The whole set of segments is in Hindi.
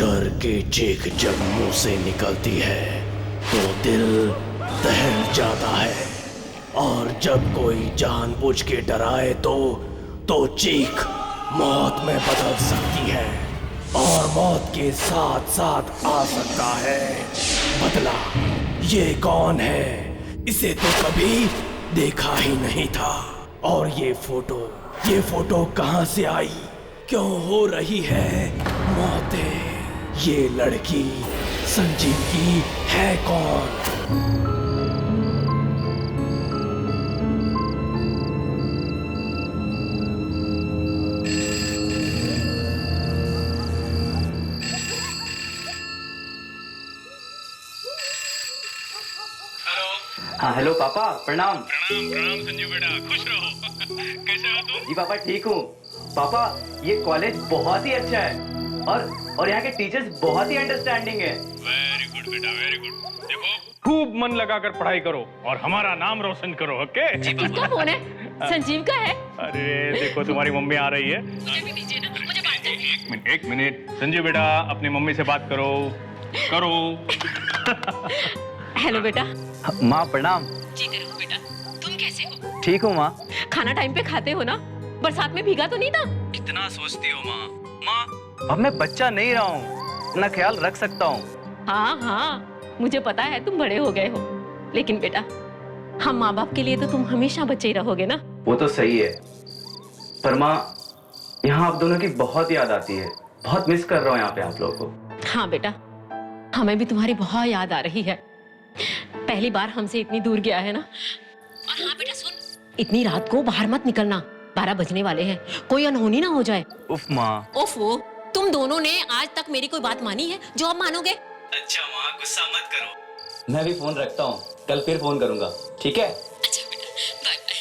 डर की चीख जब मुंह से निकलती है तो दिल दहल जाता है, और जब कोई जानबूझ के डराए तो चीख मौत में बदल सकती है, और मौत के साथ साथ आ सकता है बदला। ये कौन है? इसे तो कभी देखा ही नहीं था। और ये फोटो कहाँ से आई? क्यों हो रही है मौतें? ये लड़की संजीव की है कौन? हाँ हेलो पापा, प्रणाम। प्रणाम प्रणाम संजीव बेटा, खुश रहो। कैसे हो तुम? जी पापा ठीक हूँ। पापा ये कॉलेज बहुत ही अच्छा है और यहाँ के टीचर्स बहुत ही अंडरस्टैंडिंग है। वेरी गुड बेटा, वेरी गुड। देखो खूब मन लगाकर पढ़ाई करो और हमारा नाम रोशन करो, ओके? किसका फोन है? संजीव का है। अरे देखो तुम्हारी मम्मी आ रही है। मुझे भी दीजिए ना, मुझे बात करनी है। एक मिनट संजीव बेटा, अपनी मम्मी से बात करो। हेलो बेटा। माँ प्रणाम। जीते रहो बेटा। तुम कैसे हो? ठीक हूँ माँ। खाना टाइम पे खाते हो ना? बरसात में भीगा तो नहीं था? कितना सोचती हो माँ। अब मैं बच्चा नहीं रहा हूँ, अपना ख्याल रख सकता हूँ। हाँ, मुझे पता है तुम बड़े हो गए हो, लेकिन बेटा हम माँ बाप के लिए तो तुम हमेशा बच्चे ही रहोगे ना। वो तो सही है, पर माँ यहाँ आप दोनों की बहुत याद आती है। बहुत मिस कर रहा हूँ यहाँ पे आप लोगों को। हाँ बेटा, हमें भी तुम्हारी बहुत याद आ रही है। पहली बार हमसे इतनी दूर गया है ना। और हाँ बेटा सुन, इतनी रात को बाहर मत निकलना, 12 बजने वाले हैं, कोई अनहोनी ना हो जाए। उफ माँ। ओफो, तुम दोनों ने आज तक मेरी कोई बात मानी है जो अब मानोगे? अच्छा माँ, गुस्सा मत करो। मैं भी फोन रखता हूँ, कल फिर फोन करूंगा, ठीक है? अच्छा बेटा, बाय बाय।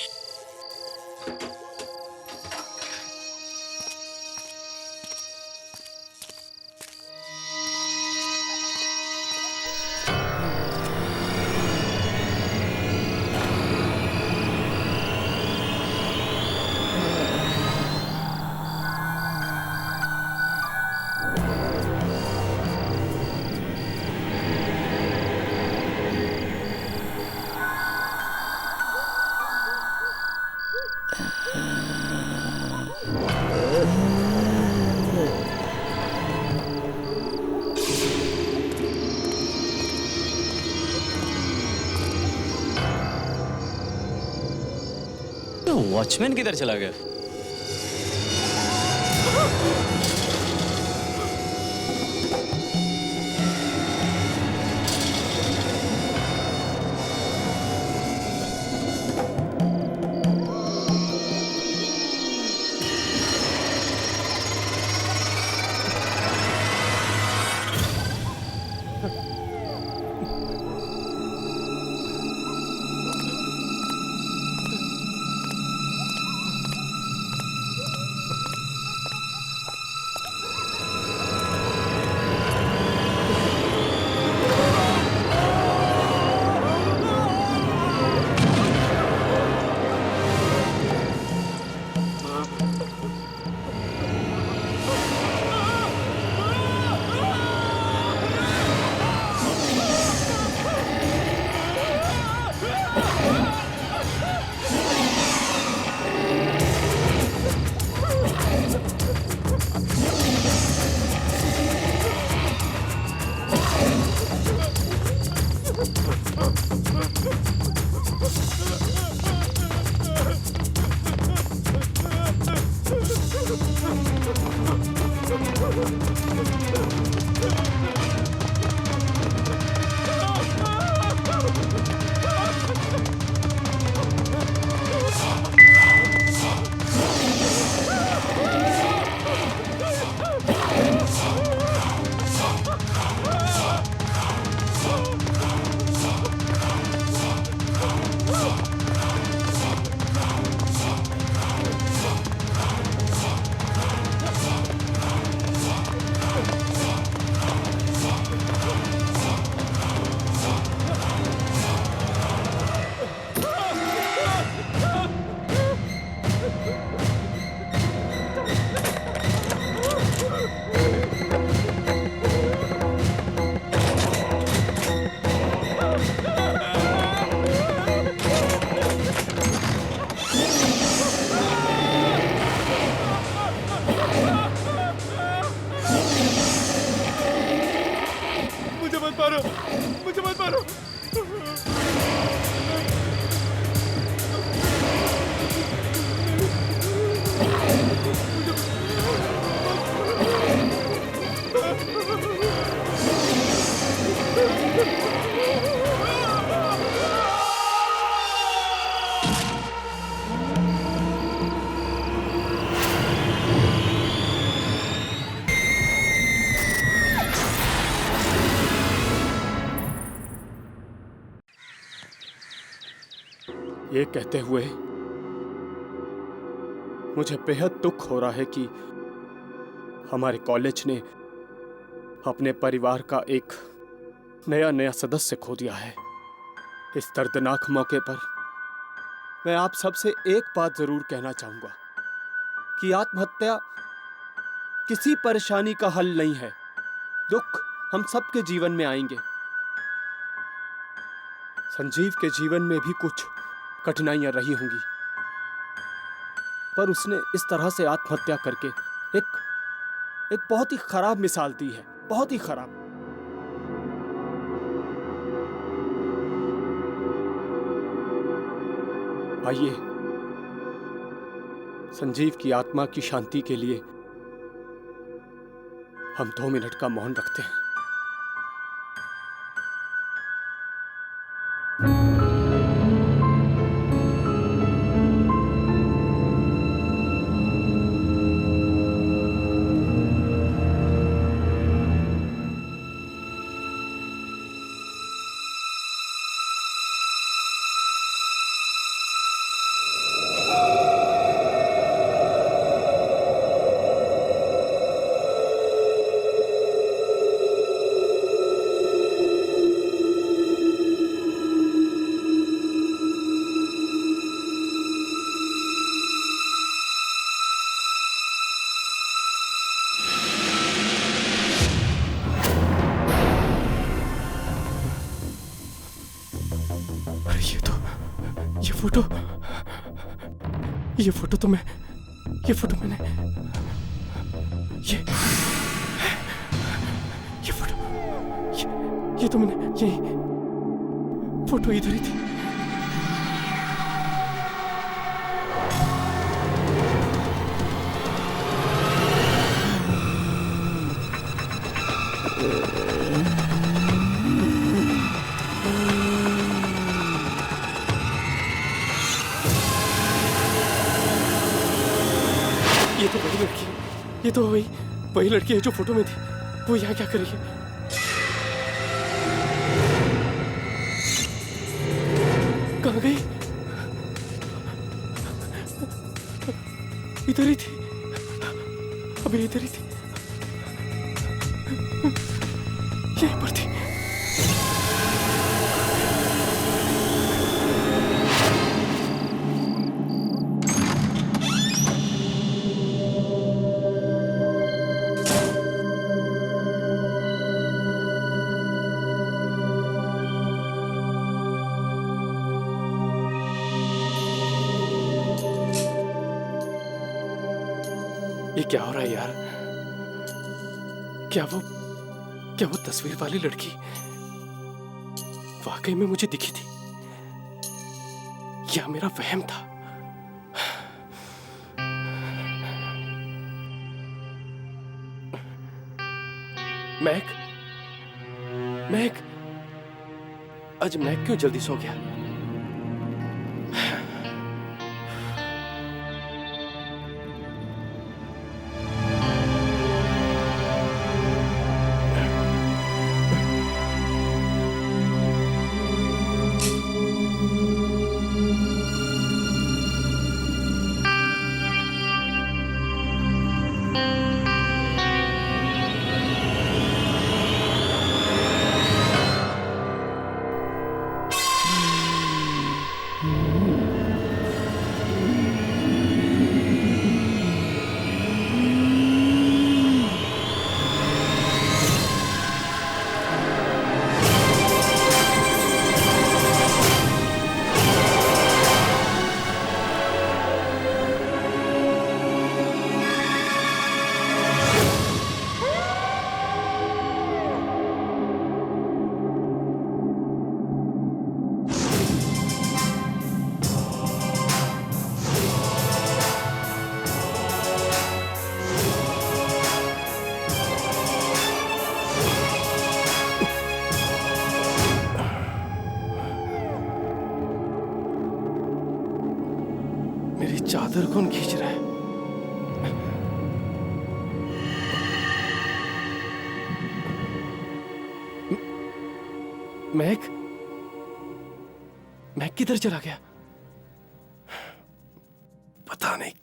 वॉचमैन किधर चला गया? ये कहते हुए मुझे बेहद दुख हो रहा है कि हमारे कॉलेज ने अपने परिवार का एक नया सदस्य खो दिया है। इस दर्दनाक मौके पर मैं आप सबसे एक बात जरूर कहना चाहूंगा कि आत्महत्या किसी परेशानी का हल नहीं है। दुख हम सबके जीवन में आएंगे। संजीव के जीवन में भी कुछ कठिनाइयां रही होंगी, पर उसने इस तरह से आत्महत्या करके एक बहुत ही खराब मिसाल दी है, बहुत ही खराब। आइए संजीव की आत्मा की शांति के लिए हम 2 मिनट का मौन रखते हैं। ये फोटो मैंने ये तो मैंने यही फोटो इधर ही थी। ये तो वही लड़की, ये तो वही लड़की है जो फोटो में थी। वो यहाँ क्या कर रही है? कहाँ गई? इधर ही थी, अभी इधर ही थी, यहीं पर थी। ये क्या हो रहा है यार? क्या वो तस्वीर वाली लड़की वाकई में मुझे दिखी थी या मेरा वहम था? मैक आज मैक क्यों जल्दी सो गया? चादर कौन खींच रहा है? मैक किधर चला गया?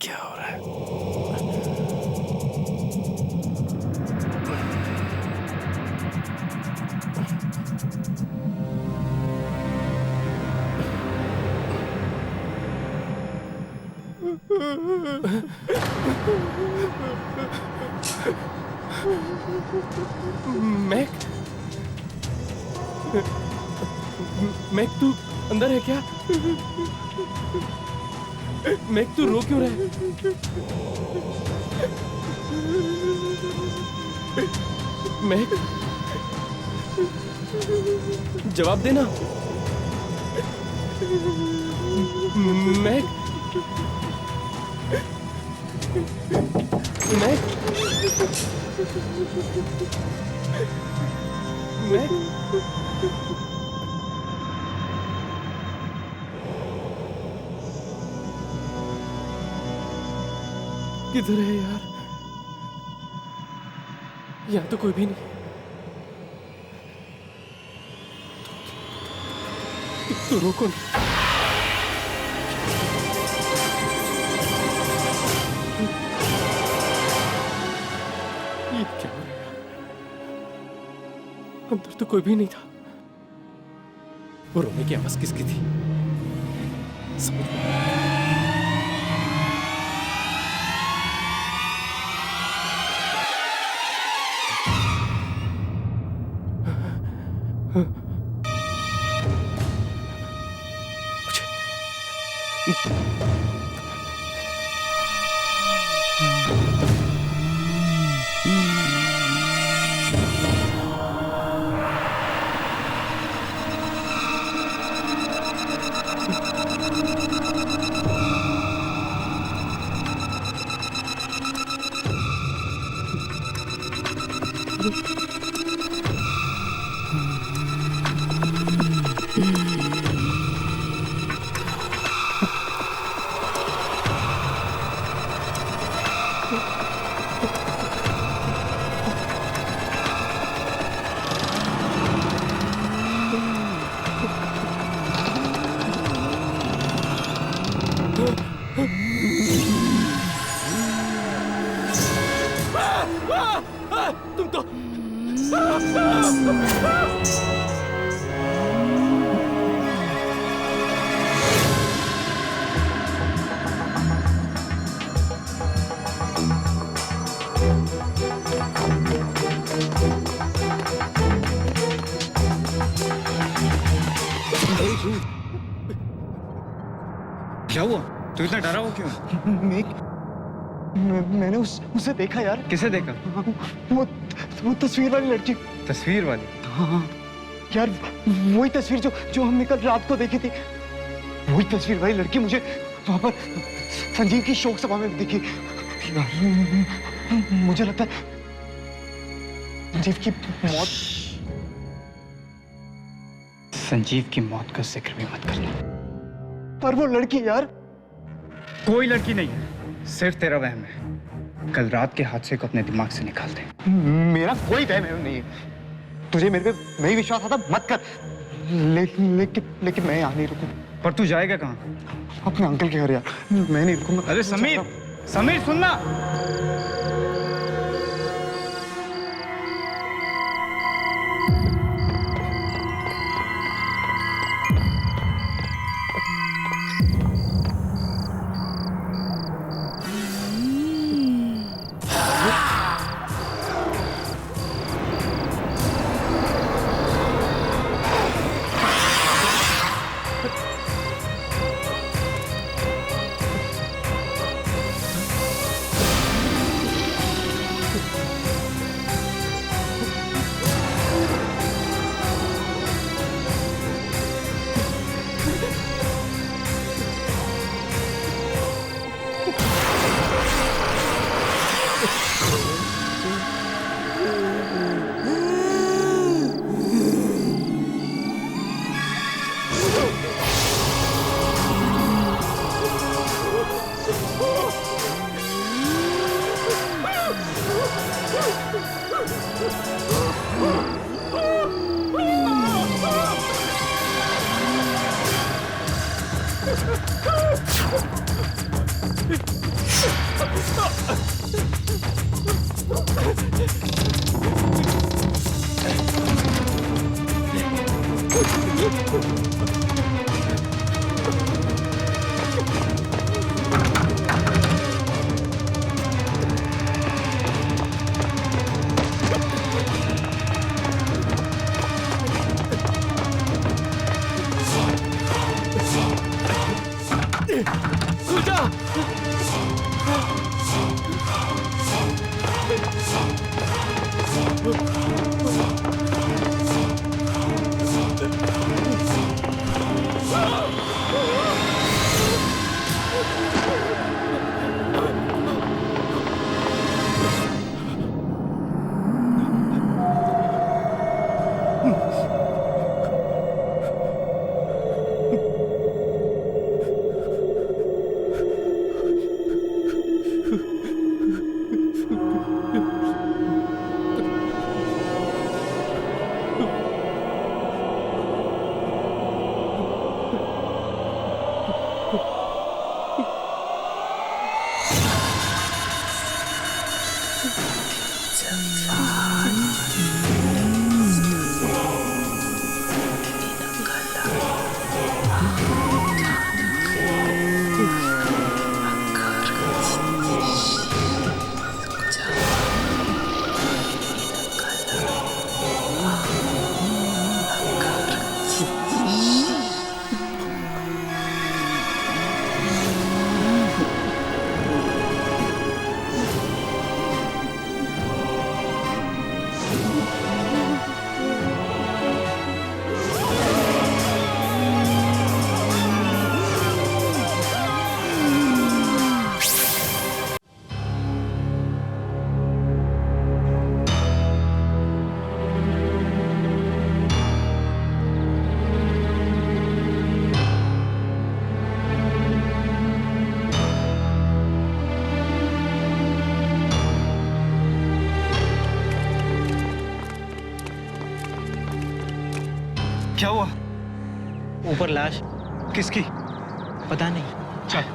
क्या हो रहा है? मैक, मैक तू अंदर है क्या? मैक तू रो क्यों रहा है? मैक, जवाब देना। मैक, मैक, मैक, किधर है यार? यहाँ तो कोई भी नहीं। तो रोको ना। ये क्या हो रहा है? अंदर तो कोई भी नहीं था। वो रोने की आवाज किसकी थी? समझ में नहीं आया। तुम तो क्या हुआ? तू इतना डरा हुआ क्यों? मैंने उसे देखा यार। किसे देखा? वो तस्वीर वाली लड़की। तस्वीर वाली? हाँ यार, वही तस्वीर जो हमने कल रात को देखी थी। वही तस्वीर वाली लड़की मुझे वहां पर संजीव की शोक सभा में दिखी यार। मुझे लगता है संजीव की मौत। संजीव की मौत का जिक्र भी मत करना। पर वो लड़की यार। कोई लड़की नहीं है, सिर्फ तेरा वहम है। कल रात के हादसे को अपने दिमाग से निकाल दे। मेरा कोई वहम नहीं है। तुझे मेरे पे नहीं विश्वास आता मत कर। लेकिन मैं यहाँ नहीं रुकूं। पर तू जाएगा कहाँ? अपने अंकल के घर यार। मैं नहीं रुकूंगा। अरे समीर, समीर सुनना। क्या हुआ? ऊपर लाश। किसकी? पता नहीं। चल।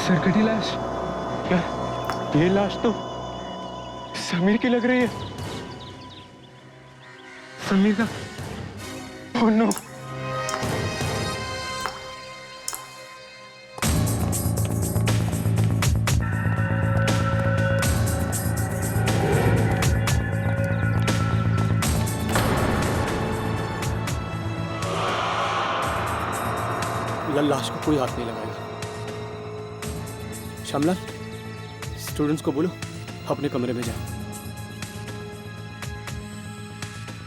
सरकटी लाश? क्या ये लाश तो समीर की लग रही है। समीर का? Oh no. लाश को कोई हाथ नहीं लगाएगा। श्यामलाल, स्टूडेंट्स को बोलो अपने कमरे में जाओ।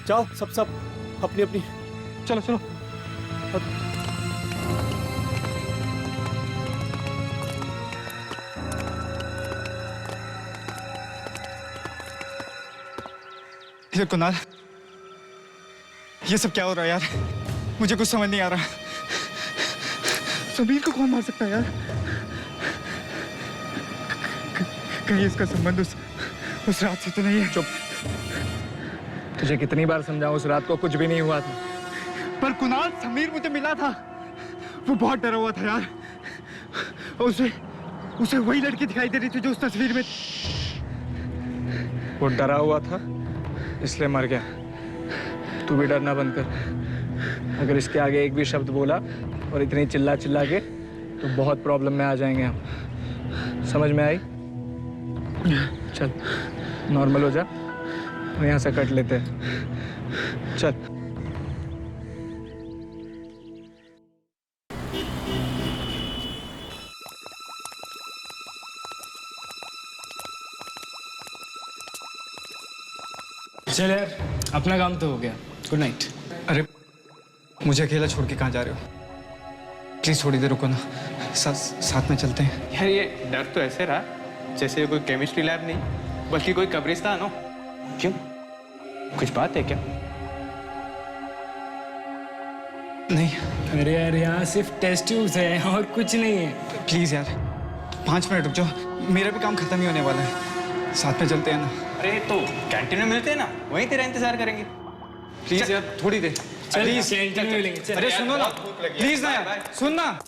जाओ सब अपनी अपनी। चलो चलो। ये कुणाल, ये सब क्या हो रहा है यार? मुझे कुछ समझ नहीं आ रहा। समीर को कौन मार सकता है यार? कहीं इसका संबंध उस रात से तो नहीं है? चुप। तुझे कितनी बार समझाऊं, उस रात को कुछ भी नहीं हुआ था। पर कुणाल, समीर मुझे मिला था, वो बहुत डरा हुआ था यार। उसे वही लड़की दिखाई दे रही थी जो उस तस्वीर में। वो डरा हुआ था इसलिए मर गया। तू भी डरना बंद कर। अगर इसके आगे एक भी शब्द बोला और इतनी चिल्ला के तो बहुत प्रॉब्लम में आ जाएंगे हम। समझ में आई? चल नॉर्मल हो जा और यहाँ से कट लेते हैं। चल। चल यार, अपना काम तो हो गया। Good night. अरे मुझे अकेला छोड़ के कहाँ जा रहे हो? प्लीज थोड़ी देर रुको ना, साथ में चलते हैं। यार ये डर तो ऐसे रहा जैसे ये कोई केमिस्ट्री लैब नहीं बल्कि कोई कब्रिस्तान हो। क्यों, कुछ बात है क्या? नहीं। अरे यार, यहाँ सिर्फ टेस्ट ट्यूब्स है और कुछ नहीं है। प्लीज यार 5 मिनट रुक जाओ, मेरा भी काम खत्म ही होने वाला है। साथ में चलते हैं ना। अरे तो कैंटीन में मिलते हैं ना, वहीं तेरा इंतजार करेंगे। प्लीज यार थोड़ी देर। प्लीज कैंटीन में मिलेंगे। चल। अरे सुनो ना, प्लीज ना यार, सुन ना।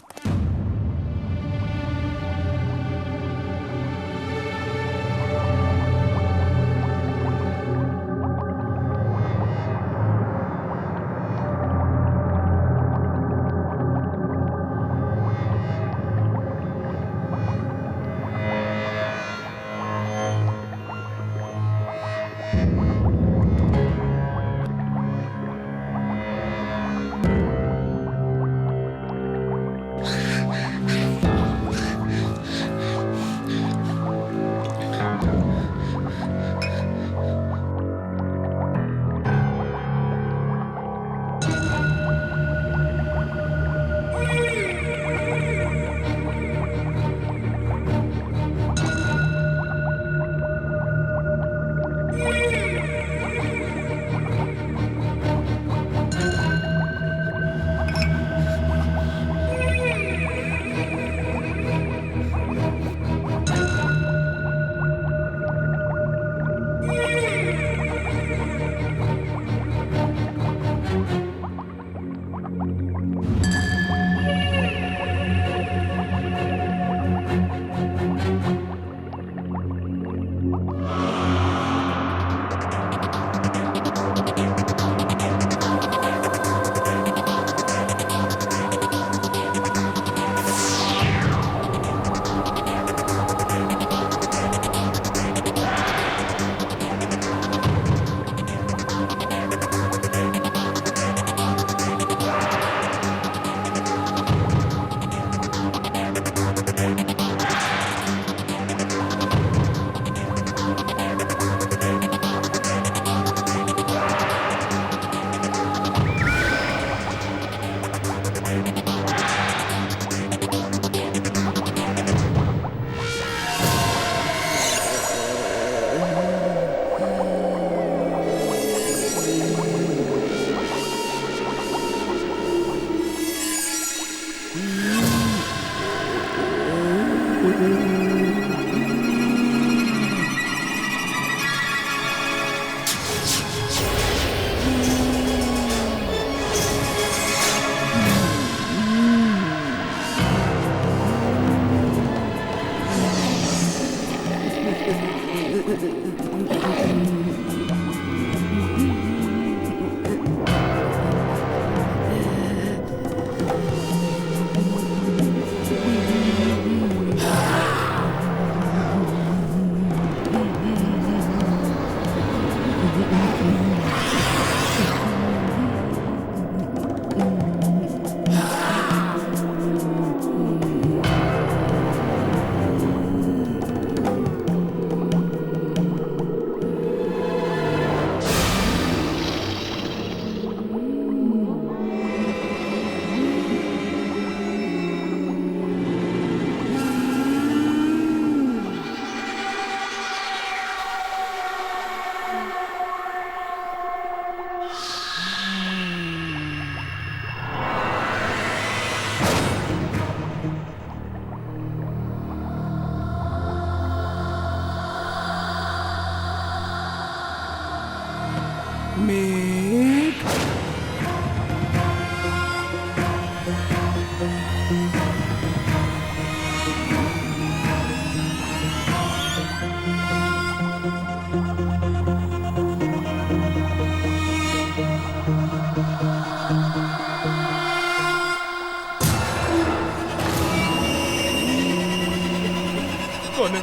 कौन है?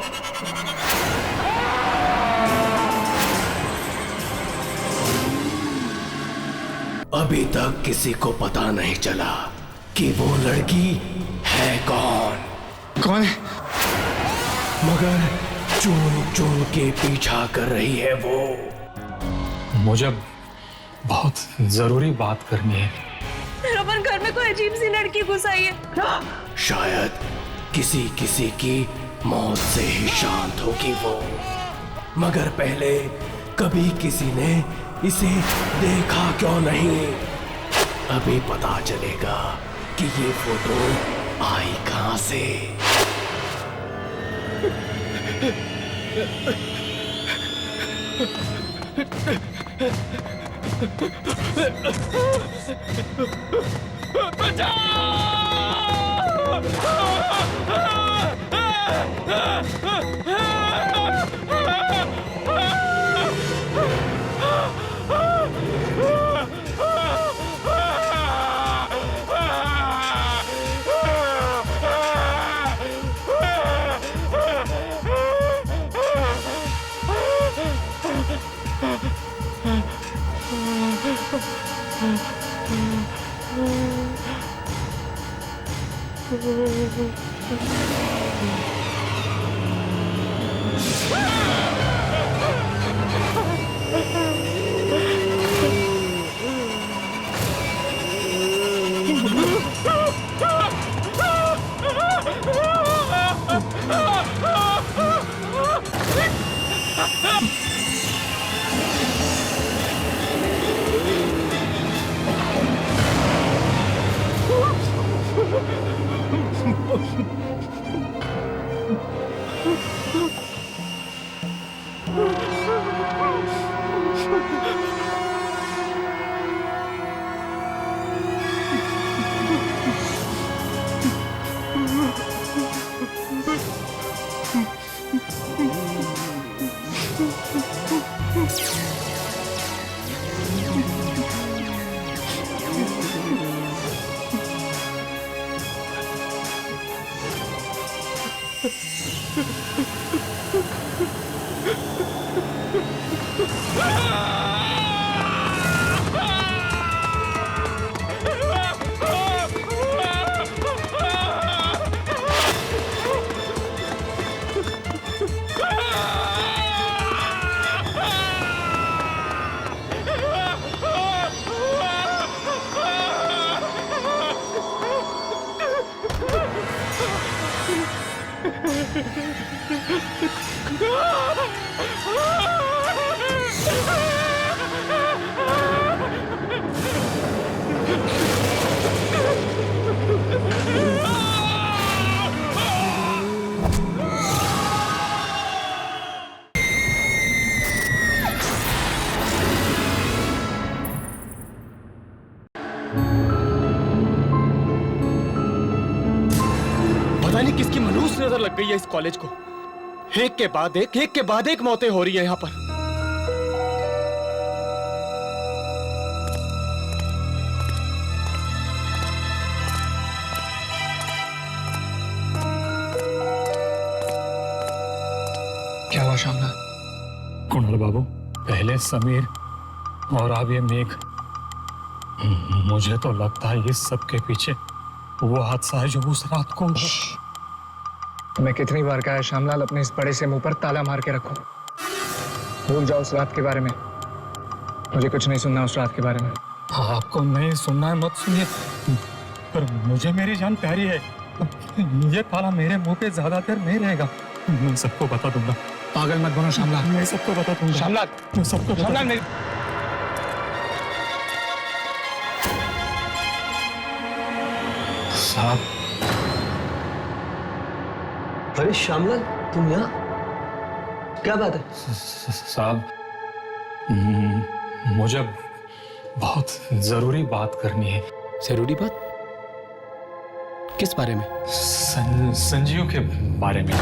अभी तक किसी को पता नहीं चला कि वो लड़की है कौन। कौन है? मगर चुन चुन के पीछा कर रही है वो। मुझे बहुत जरूरी बात करनी है। रमन, घर में कोई अजीब सी लड़की घुस आई है। शायद किसी किसी की मौत से ही शांत होगी वो, मगर पहले कभी किसी ने इसे देखा क्यों नहीं? अभी पता चलेगा कि ये फोटो आई कहां से। पता नहीं किसकी मनहूस नजर लग गई है इस कॉलेज को। एक के बाद एक मौतें हो रही है यहाँ पर। क्या हुआ शामला? कुणाल बाबू, पहले समीर और अब ये मेघ। मुझे तो लगता है इस सब के पीछे वो हादसा है जो उस रात को। मैं कितनी बार कहा है श्यामलाल, अपने इस बड़े से मुंह पर ताला मार के रखो। भूल जाओ उस रात के बारे में। मुझे कुछ नहीं सुनना उस रात के बारे में। आपको नहीं सुनना है मत सुनिए, पर मुझे मेरी जान प्यारी है। ये ताला मेरे मुंह पे ज्यादा देर नहीं रहेगा। मैं सबको बता दूंगा। पागल मत बनो श्यामलाल। मैं सबको बता दूंगा। श्यामलाल, मैं सबको श्यामलाल मेरी साहब। अरे श्यामलाल, तुम यहाँ? क्या बात है? साहब, मुझे बहुत जरूरी बात करनी है। जरूरी बात? किस बारे में? संजीव के बारे में।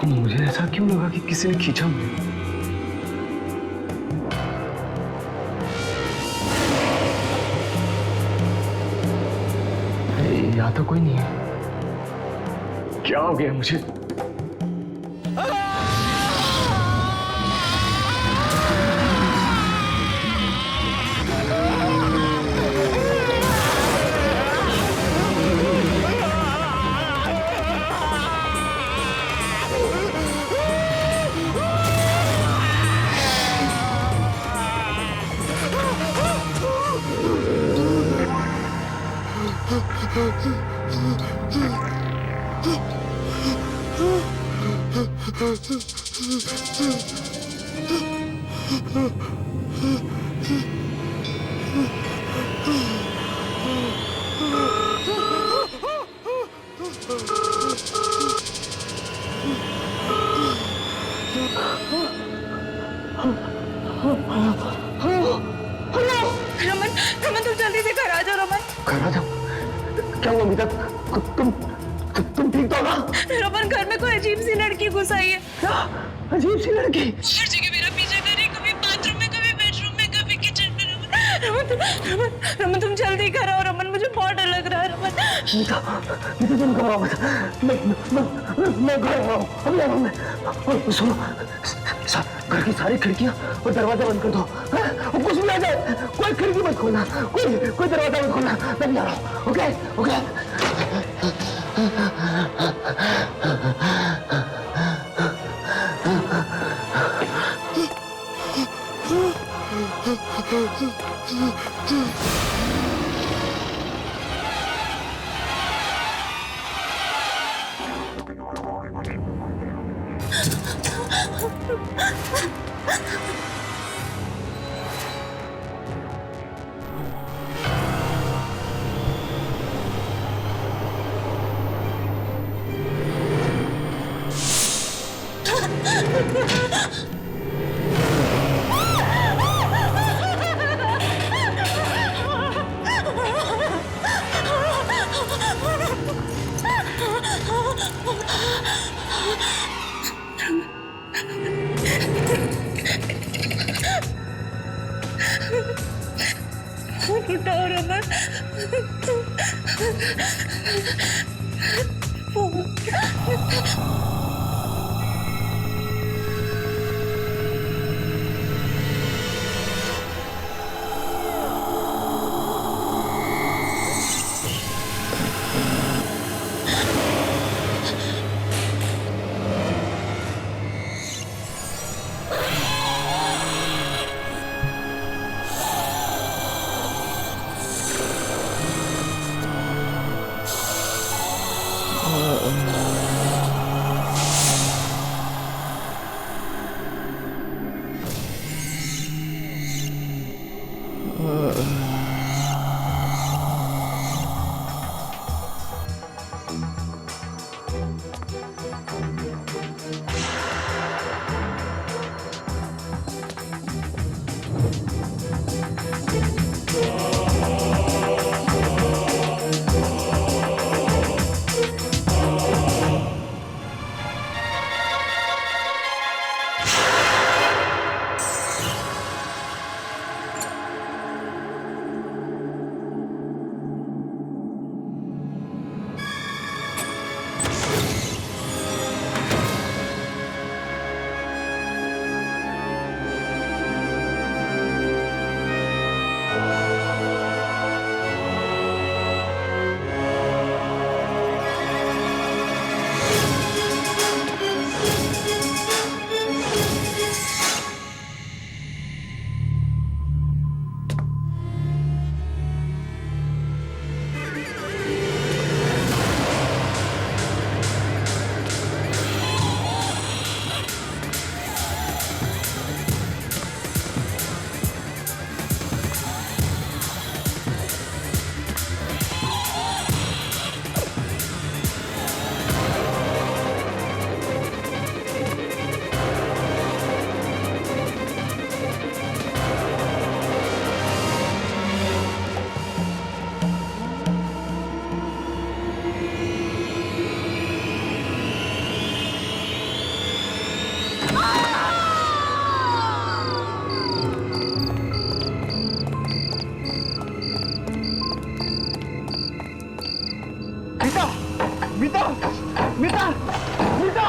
मुझे ऐसा क्यों लगा कि किसी ने खींचा मुझे? यहाँ तो कोई नहीं है। क्या हो गया मुझे? रमन, रमन तुम जल्दी से घर आ जाओ रमन। घर आ जाओ? क्या हुआ अमिता? तुम ठीक तो हो ना? रमन घर में कोई अजीब सी लड़की घुस आई है। क्या अजीब सी लड़की? हर जगह मेरा पीछा कर रही, कभी बाथरूम में, कभी बेडरूम में, कभी किचन में। रमन तुम जल्दी घर आओ रमन, मुझे बहुत डर लग रहा है रमन। मीता तुम घबराओ मत। मैं घर आ रहा हूँ, अभी आ रहा हूँ मैं। सुनो, घर की सारी खिड़कियाँ और दरवाजा बंद कर दो। और कुछ भी आ जाए कोई खिड़की मत खोलना, कोई दरवाजा मत खोलना। मैं भी आ रहा हूँ। Okay okay. उठाओ रमन। मीता मीता मीता मीता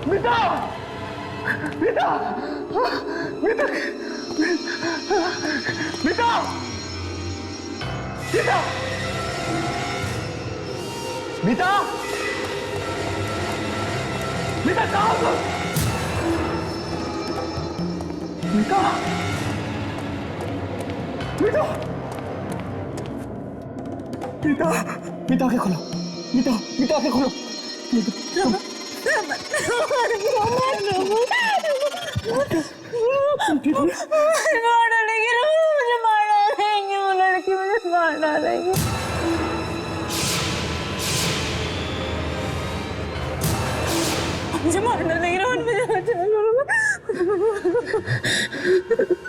मीता मीता मीता मीता मीता मीता कहाँ हो? मीता मीता मीता मीता आंखें खोलो मीता मीता आंखें खोलो मार डालेंगे मुझे मार डालेंगे वो लड़की मुझे मार डालेंगे मुझे मार डालेंगे रोहन मुझे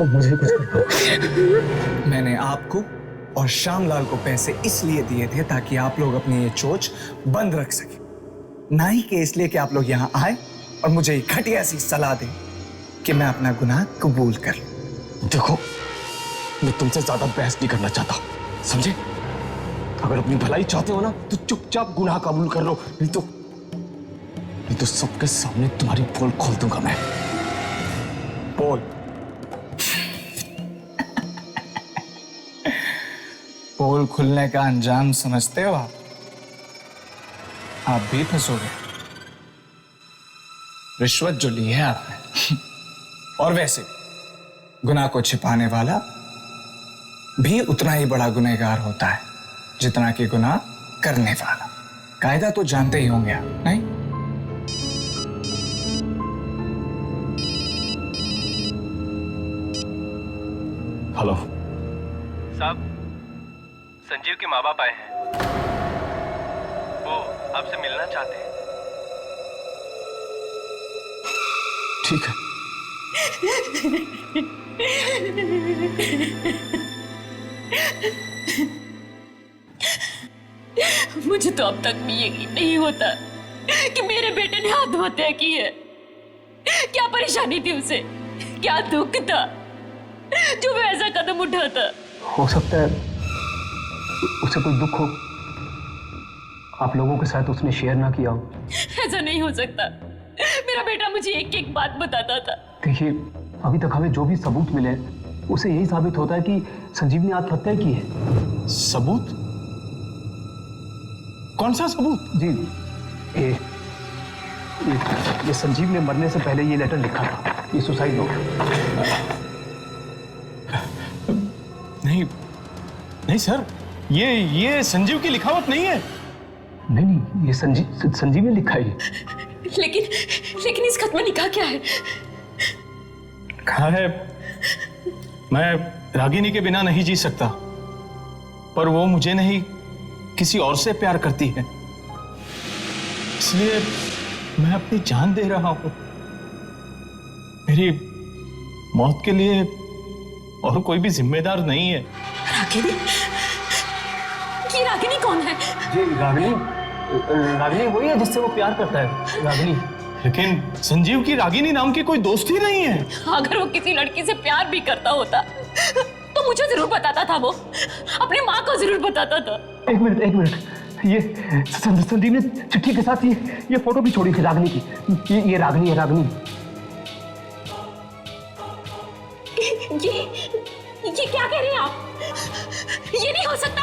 मुझे कुछ मैंने आपको और श्यामलाल को पैसे इसलिए दिए थे ताकि आप लोग अपनी ये चोच बंद रख सके, ना ही कि इसलिए कि आप लोग यहाँ आए और मुझे ये घटिया सी सलाह दें कि मैं अपना गुनाह कबूल कर लूं। देखो, मैं तुमसे ज्यादा बहस नहीं करना चाहता, समझे? अगर अपनी भलाई चाहते हो ना तो चुपचाप गुनाह कबूल कर लो, नहीं तो सबके सामने तुम्हारी पोल खोल दूंगा मैं। पोल पोल खुलने का अंजाम समझते हो आप भी फंसोगे। रिश्वत जो ली है आपने और वैसे गुनाह को छिपाने वाला भी उतना ही बड़ा गुनहगार होता है जितना कि गुनाह करने वाला। कायदा तो जानते ही होंगे आप, नहीं? हेलो साहब, संजीव के माँ बाप आए हैं, वो आपसे मिलना चाहते हैं। ठीक है। मुझे तो अब तक भी यकीन नहीं होता कि मेरे बेटे ने आत्महत्या की है। क्या परेशानी थी उसे, क्या दुख था जो वो ऐसा कदम उठाता? हो सकता है उसे कोई दुख हो, आप लोगों के साथ उसने शेयर ना किया हो। ऐसा नहीं हो सकता। मेरा बेटा मुझे एक एक बात बताता था। देखिए, अभी तक हमें जो भी सबूत मिले उसे यही साबित होता है कि संजीव ने आत्महत्या की है। सबूत? कौन सा सबूत? जी, ये संजीव ने मरने से पहले ये लेटर लिखा था, ये सुसाइड नोट। नहीं सर, ये संजीव की लिखावट नहीं है। नहीं, ये संजीव ने लिखा है। लेकिन इस खत में लिखा क्या है? कहा है, मैं रागिनी के बिना नहीं जी सकता, पर वो मुझे नहीं किसी और से प्यार करती है, इसलिए मैं अपनी जान दे रहा हूं। मेरी मौत के लिए और कोई भी जिम्मेदार नहीं है। रागिनी? ये रागिनी कौन है? जी, रागिनी वही है जिससे वो प्यार करता है, रागिनी। लेकिन संजीव की रागिनी नाम की कोई दोस्त ही नहीं है। अगर वो किसी लड़की से प्यार भी करता होता तो मुझे जरूर बताता था, वो अपनी माँ को जरूर बताता था। एक मिनट, ये संदीप ने चिट्ठी के साथ ये फोटो भी छोड़ी थी रागिनी की। ये रागिनी है, रागिनी। ये क्या कह रहे हैं आप? ये नहीं हो सकता,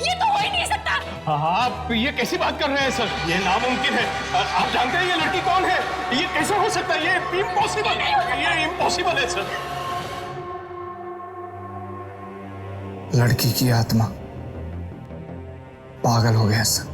ये तो हो ही नहीं सकता। आप ये कैसी बात कर रहे हैं सर? ये नामुमकिन है। आप जानते हैं ये लड़की कौन है? ये कैसे हो सकता है? ये इम्पॉसिबल है सर। लड़की की आत्मा पागल हो गया सर।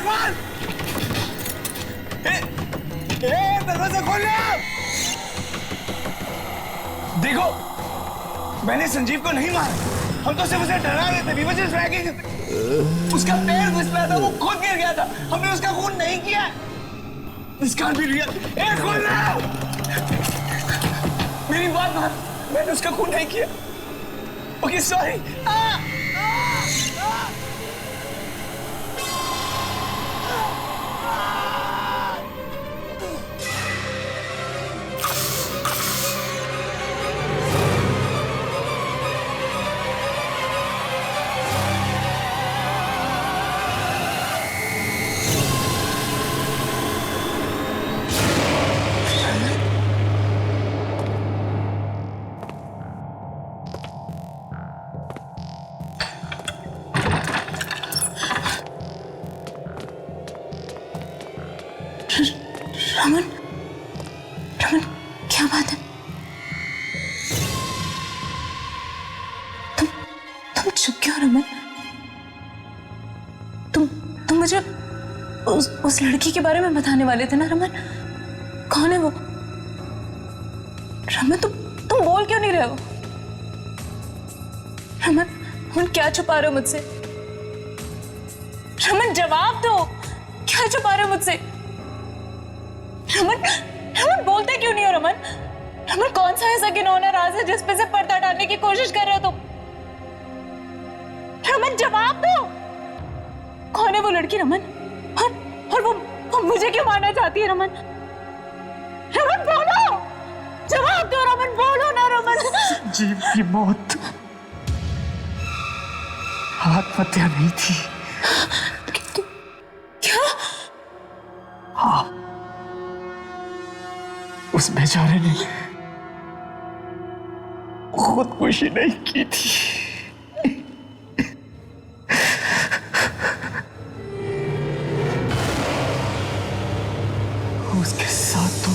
इकबाल! दरवाजा खोल ले! देखो, मैंने संजीव को नहीं मारा, हम तो सिर्फ उसे डरा रहे थे। We were just dragging him. उसका पैर फिसला था, वो खुद गिर गया था, हमने उसका खून नहीं किया। This can't be real. खोल ले! मेरी बात मान, मैंने उसका खून नहीं किया। Okay, sorry. रमन, रमन, क्या बात है? तुम चुप क्यों रमन? तुम मुझे उस लड़की के बारे में बताने वाले थे ना रमन? कौन है वो? रमन, तुम बोल क्यों नहीं रहे हो? रमन, क्या छुपा रहे हो मुझसे? रमन, जवाब दो, क्या छुपा रहे हो मुझसे? रमन, रमन, बोलते क्यों नहीं हो रमन? रमन, कौन सा ऐसा घिनौना राज है जिस पे से पर्दा डालने की कोशिश कर रहे हो तुम? रमन, जवाब दो, कौन है वो लड़की रमन? और वो मुझे क्यों मारना चाहती है रमन? रमन, बोलो, जवाब दो रमन, बोलो ना रमन। संजीव की मौत आत्महत्या नहीं थी। क्या? हाँ, उस बेचारे ने खुदकुशी नहीं की थी। उसके साथ तो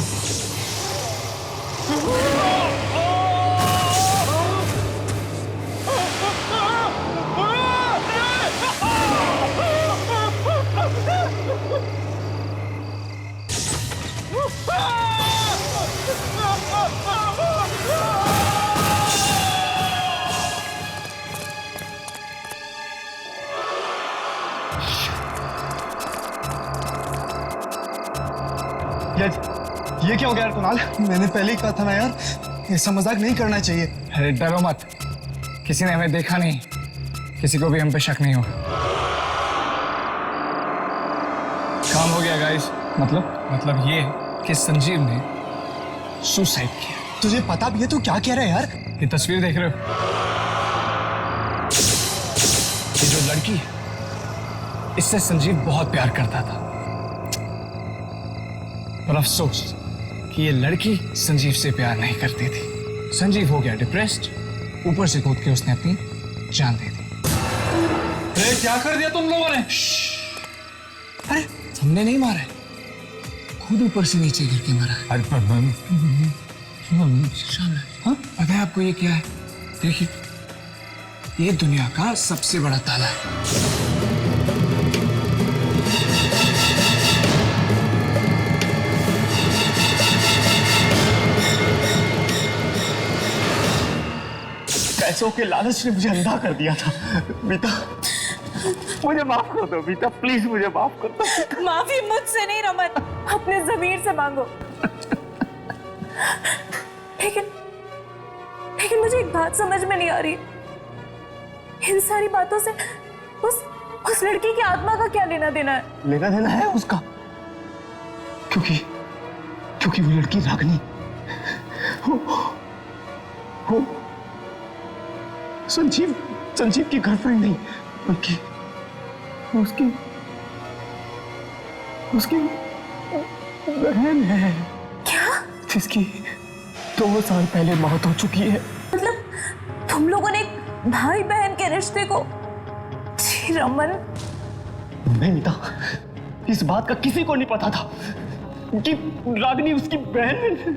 ये क्या हो गया यार कुणाल? मैंने पहले ही कहा था ना यार, ऐसा मजाक नहीं करना चाहिए। अरे डरो मत, किसी ने हमें देखा नहीं, किसी को भी हम पे शक नहीं होगा। काम हो गया गाइस। मतलब ये कि संजीव ने सुसाइड किया। तुझे पता भी है तू क्या कह रहा है यार? ये तस्वीर देख रहे हो? ये जो लड़की है, इससे संजीव बहुत प्यार करता था, पर अफसोस कि ये लड़की संजीव से प्यार नहीं करती थी। संजीव हो गया डिप्रेस्ड, ऊपर से कूद के उसने अपनी जान दे दी। अरे क्या कर दिया तुम लोगों ने? अरे हमने नहीं मारा है, खुद ऊपर से नीचे गिर के मरा है। हाँ, पता है आपको ये क्या है? देखिए, ये दुनिया का सबसे बड़ा ताला है। पैसों के लालच ने मुझे अंधा कर दिया था। बीता, मुझे माफ कर दो बीता, प्लीज मुझे माफ कर दो। माफी मुझसे नहीं रमन, अपने ज़मीर से मांगो। लेकिन मुझे एक बात समझ में नहीं आ रही, इन सारी बातों से उस लड़की की आत्मा का क्या लेना देना है? लेना देना है उसका, क्योंकि वो लड़की रागिनी, वो संजीव की गर्लफ्रेंड नहीं, बल्कि उसकी बहन है। क्या? जिसकी 2 साल पहले मौत हो चुकी है। मतलब तुम लोगों ने एक भाई बहन के रिश्ते को? जी रमन, नहीं मीता, इस बात का किसी को नहीं पता था कि रागिनी उसकी बहन है।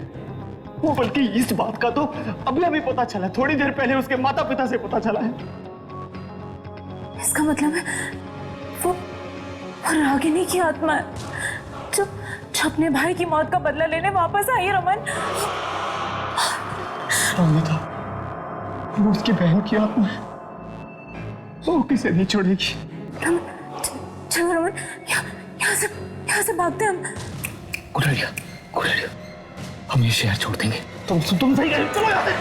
वो बल्कि इस बात का तो अभी हमें पता चला, थोड़ी देर पहले उसके माता पिता से पता चला है। इसका मतलब है वो रागिनी की आत्मा है जो अपने भाई की मौत का बदला लेने वापस आई है रमन। अमिता, वो उसकी बहन की आत्मा है, वो किसे नहीं छोड़ेगी। रमन चलो रमन, यहाँ से भागते हम। कुरलिया, हम ये शहर छोड़ देंगे। तुम सही कह रहे हो, चलो यहाँ से।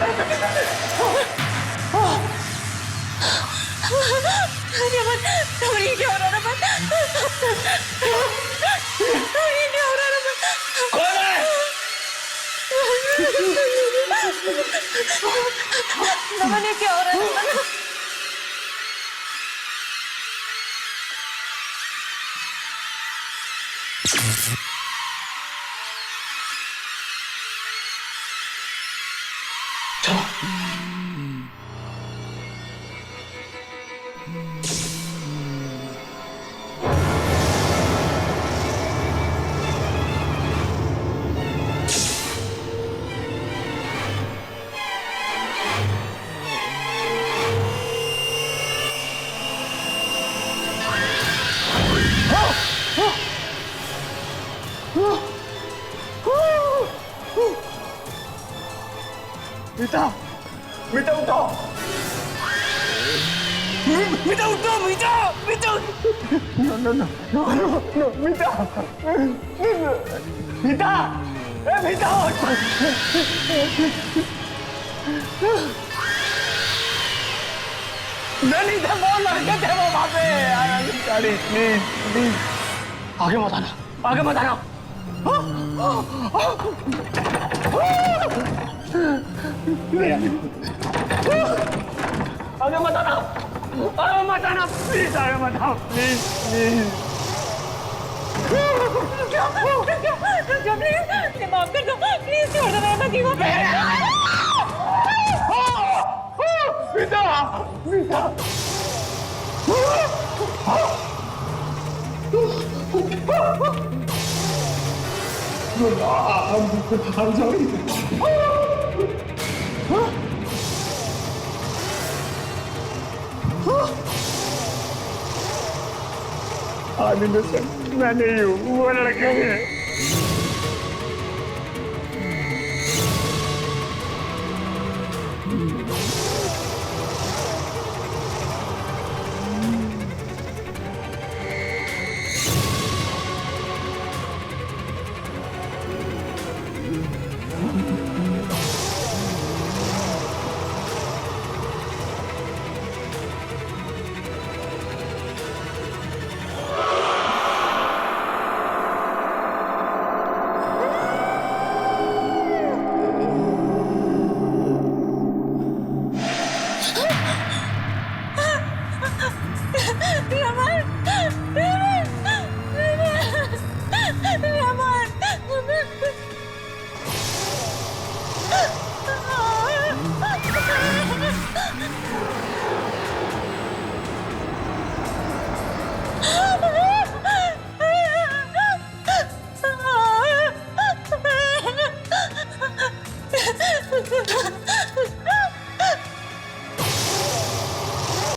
रमन ये क्या हो रहा है रमन? ये क्या हो रहा है रमन? कौन है? रमन ये क्या हो रहा है रमन? मीता उठो। मीता उठो, मीता। नो, मीता। ए मीता उठ। नहीं थे वो लड़के थे वो वहां पे। प्लीज आगे मत आना। आगे मत आना प्लीज, आगे मत आओ प्लीज। माफ कर दो प्लीज, छोड़ दो मेरे पति को। मीता। I'm sorry. मैं नहीं हूँ, वो लड़का है।